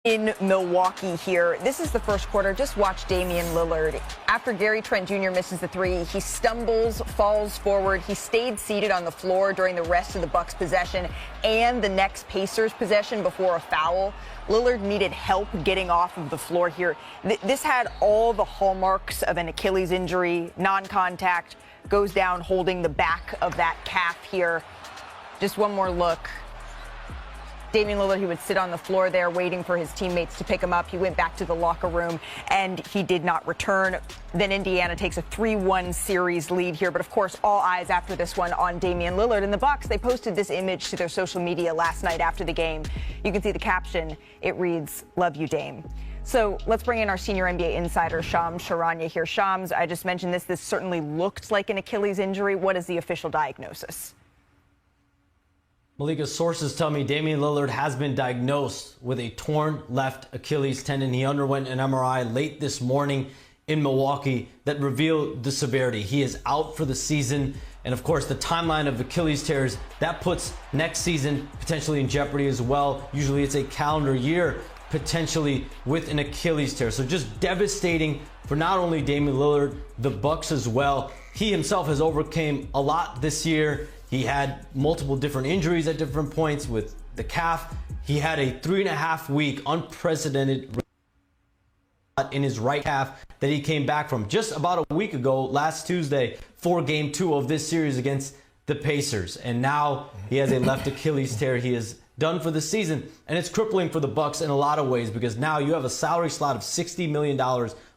In Milwaukee here. This is the first quarter. Just watch Damian Lillard. After Gary Trent Jr. misses the three, he stumbles, falls forward. He stayed seated on the floor during the rest of the Bucks' possession and the next Pacers' possession before a foul. Lillard needed help getting off of the floor here. This had all the hallmarks of an Achilles injury, non-contact, goes down holding the back of that calf here. Just one more look. Damian Lillard, he would sit on the floor there waiting for his teammates to pick him up. He went back to the locker room, and he did not return. Then Indiana takes a 3-1 series lead here. But, of course, all eyes after this one on Damian Lillard. And the Bucks, they posted this image to their social media last night after the game. You can see the caption. It reads, "Love you, Dame." So let's bring in our senior NBA insider, Shams Charania here. Shams, I just mentioned this. This certainly looked like an Achilles injury. What is the official diagnosis? Malika, sources tell me Damian Lillard has been diagnosed with a torn left Achilles tendon. He underwent an MRI late this morning in Milwaukee that revealed the severity. He is out for the season. And of course, the timeline of Achilles tears, that puts next season potentially in jeopardy as well. Usually it's a calendar year potentially with an Achilles tear. So just devastating for not only Damian Lillard, the Bucks as well. He himself has overcame a lot this year. He had multiple different injuries at different points with the calf. He had a 3.5-week unprecedented in his right calf that he came back from just about a week ago, last Tuesday, for Game 2 of this series against the Pacers. And now he has a left Achilles tear. He is done for the season. And it's crippling for the Bucks in a lot of ways because now you have a salary slot of $60 million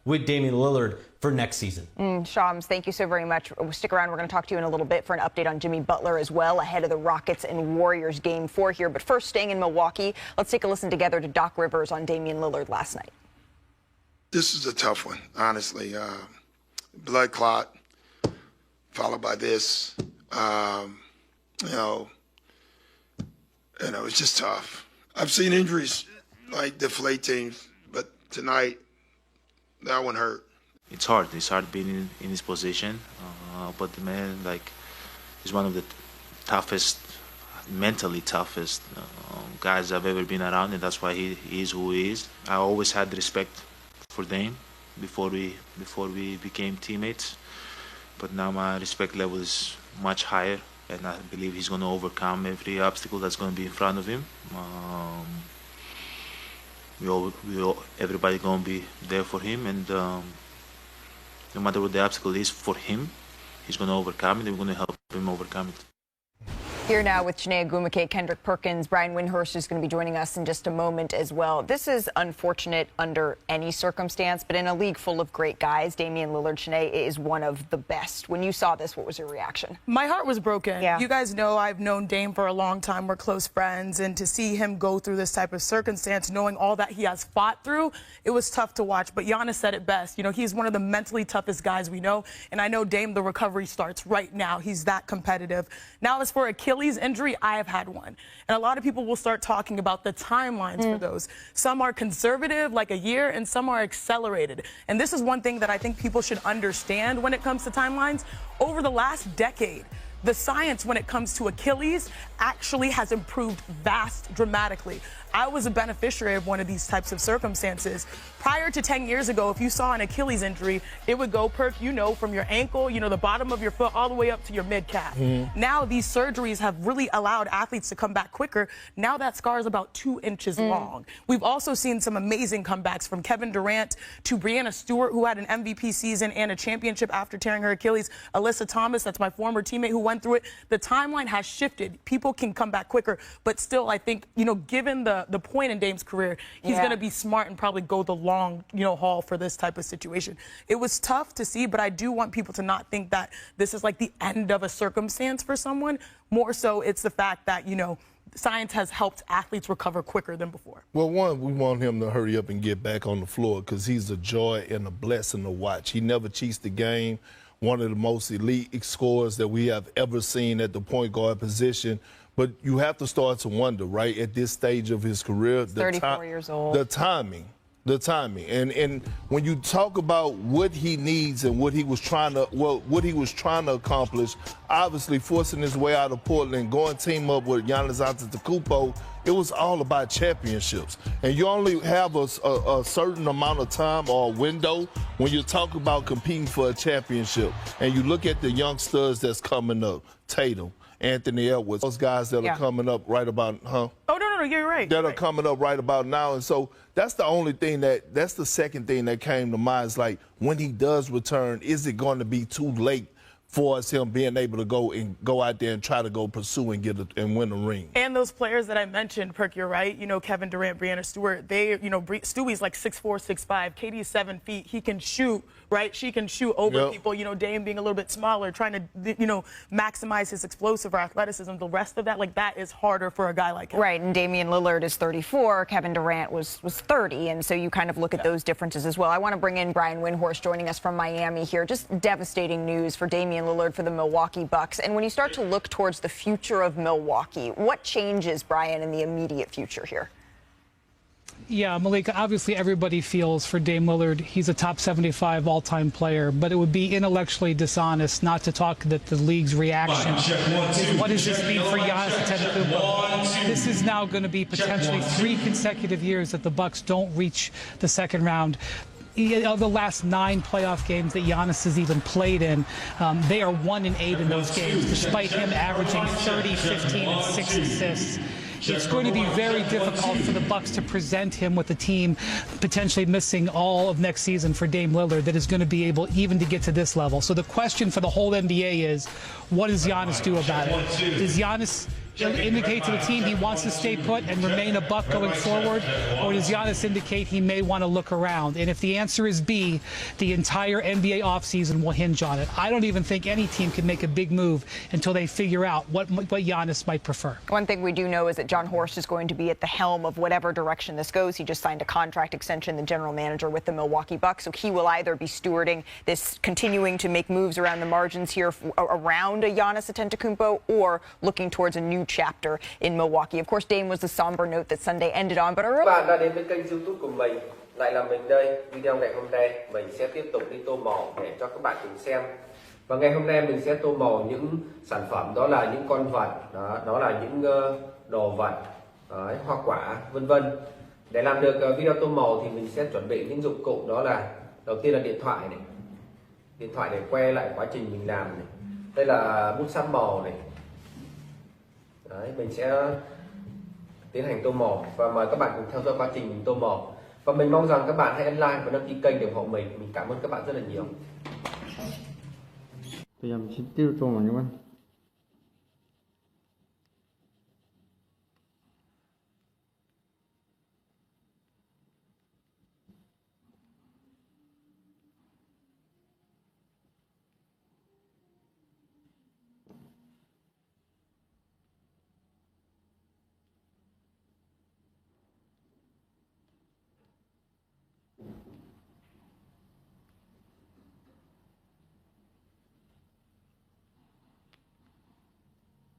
with Damian Lillard for next season. Shams, thank you so very much. Stick around. We're going to talk to you in a little bit for an update on Jimmy Butler as well ahead of the Rockets and Warriors Game 4 here. But first, staying in Milwaukee, let's take a listen together to Doc Rivers on Damian Lillard last night. This is a tough one, honestly. Blood clot, followed by this. It's just tough. I've seen injuries like deflate teams, but tonight, that one hurt. It's hard. It's hard being in his position, but the man, he's one of the toughest, mentally toughest guys I've ever been around, and that's why he is who he is. I always had respect for Dame before we became teammates, but now my respect level is much higher, and I believe he's going to overcome every obstacle that's going to be in front of him. Everybody going to be there for him, and no matter what the obstacle is for him, he's going to overcome it, and we're going to help him overcome it. Here now with Chiney Ogwumike, Kendrick Perkins, Brian Windhorst is going to be joining us in just a moment as well. This is unfortunate under any circumstance, but in a league full of great guys, Damian Lillard, Chiney, is one of the best. When you saw this, what was your reaction? My heart was broken. Yeah. You guys know I've known Dame for a long time. We're close friends, and to see him go through this type of circumstance, knowing all that he has fought through, it was tough to watch. But Giannis said it best. You know, he's one of the mentally toughest guys we know, and I know Dame, the recovery starts right now. He's that competitive. Now, as for Achilles injury, I have had one. And a lot of people will start talking about the timelines for those. Some are conservative, like a year, and some are accelerated. And this is one thing that I think people should understand when it comes to timelines. Over the last decade, the science when it comes to Achilles actually has improved dramatically. I was a beneficiary of one of these types of circumstances. Prior to 10 years ago, if you saw an Achilles injury, it would go, from your ankle, the bottom of your foot, all the way up to your mid-calf. Now these surgeries have really allowed athletes to come back quicker. Now that scar is about 2 inches long. We've also seen some amazing comebacks from Kevin Durant to Breanna Stewart, who had an MVP season and a championship after tearing her Achilles. Alyssa Thomas, that's my former teammate who went through it. The timeline has shifted. People can come back quicker, but still, I think, given the point in Dame's career, he's going to be smart and probably go the long, haul for this type of situation. It was tough to see, but I do want people to not think that this is like the end of a circumstance for someone. More so, it's the fact that, science has helped athletes recover quicker than before. Well, one, we want him to hurry up and get back on the floor because he's a joy and a blessing to watch. He never cheats the game. One of the most elite scorers that we have ever seen at the point guard position. But you have to start to wonder, right, at this stage of his career, 34 years old. The timing. And when you talk about what he needs and what he was trying to accomplish, obviously forcing his way out of Portland, going team up with Giannis Antetokounmpo It was all about championships. And you only have a certain amount of time or a window when you talk about competing for a championship. And you look at the young studs that's coming up, Tatum, Anthony Edwards, those guys that are coming up right about, Oh, no, you're right. That are coming up right about now. And so that's the only thing that's the second thing that came to mind is like, when he does return, is it going to be too late for us, him being able to go out there and try to go pursue and and win a ring? And those players that I mentioned, Perk, you're right. You know, Kevin Durant, Breanna Stewart, Stewie's like 6'4", 6'5". KD's 7 feet. He can shoot, right? She can shoot over people. You know, Dame being a little bit smaller, trying to, maximize his explosive or athleticism. The rest of that, like, that is harder for a guy like him. Right, and Damian Lillard is 34. Kevin Durant was 30, and so you kind of look at those differences as well. I want to bring in Brian Windhorst joining us from Miami here. Just devastating news for Damian Lillard for the Milwaukee Bucks. And when you start to look towards the future of Milwaukee, what changes, Brian, in the immediate future here? Yeah, Malika, obviously everybody feels for Dame Lillard, he's a top 75 all-time player, but it would be intellectually dishonest not to talk that the league's reaction is, what does this mean for Giannis Antetokounmpo? This is now going to be potentially 3 consecutive years that the Bucks don't reach the second round. Of the last 9 playoff games that Giannis has even played in, they are 1-8 in those games, despite him averaging 30, 15, and 6 assists. It's going to be very difficult for the Bucks to present him with a team potentially missing all of next season for Dame Lillard that is going to be able even to get to this level. So the question for the whole NBA is, what does Giannis do about it? Does Giannis indicate to the team he wants to stay put and remain a Buck going forward, or does Giannis indicate he may want to look around? And if the answer is B, the entire NBA offseason will hinge on it. I don't even think any team can make a big move until they figure out what Giannis might prefer. One thing we do know is that John Horst is going to be at the helm of whatever direction this goes. He just signed a contract extension, the general manager with the Milwaukee Bucks, so he will either be stewarding this, continuing to make moves around the margins here around a Giannis Antetokounmpo, or looking towards a new chapter in Milwaukee. Of course, Dame was the somber note that Sunday ended on, but Các bạn đã đến với kênh YouTube của mình, lại là mình đây. Video ngày hôm nay mình sẽ tiếp tục đi tô màu để cho các bạn cùng xem. Và ngày hôm nay mình sẽ tô màu những sản phẩm, đó là những con vật, đó là những đồ vật, hoa quả, vân vân. Để làm được video tô màu thì mình sẽ chuẩn bị những dụng cụ, đó là đầu tiên là điện thoại này, điện thoại để quay lại quá trình mình làm này. Đây là bút sáp màu này. Đấy, mình sẽ tiến hành tô màu và mời các bạn cùng theo dõi quá trình mình tô màu. Và mình mong rằng các bạn hãy ấn like và đăng ký kênh để ủng hộ mình. Mình cảm ơn các bạn rất là nhiều. Bây giờ mình sẽ tiếp tục tô màu nha các bạn.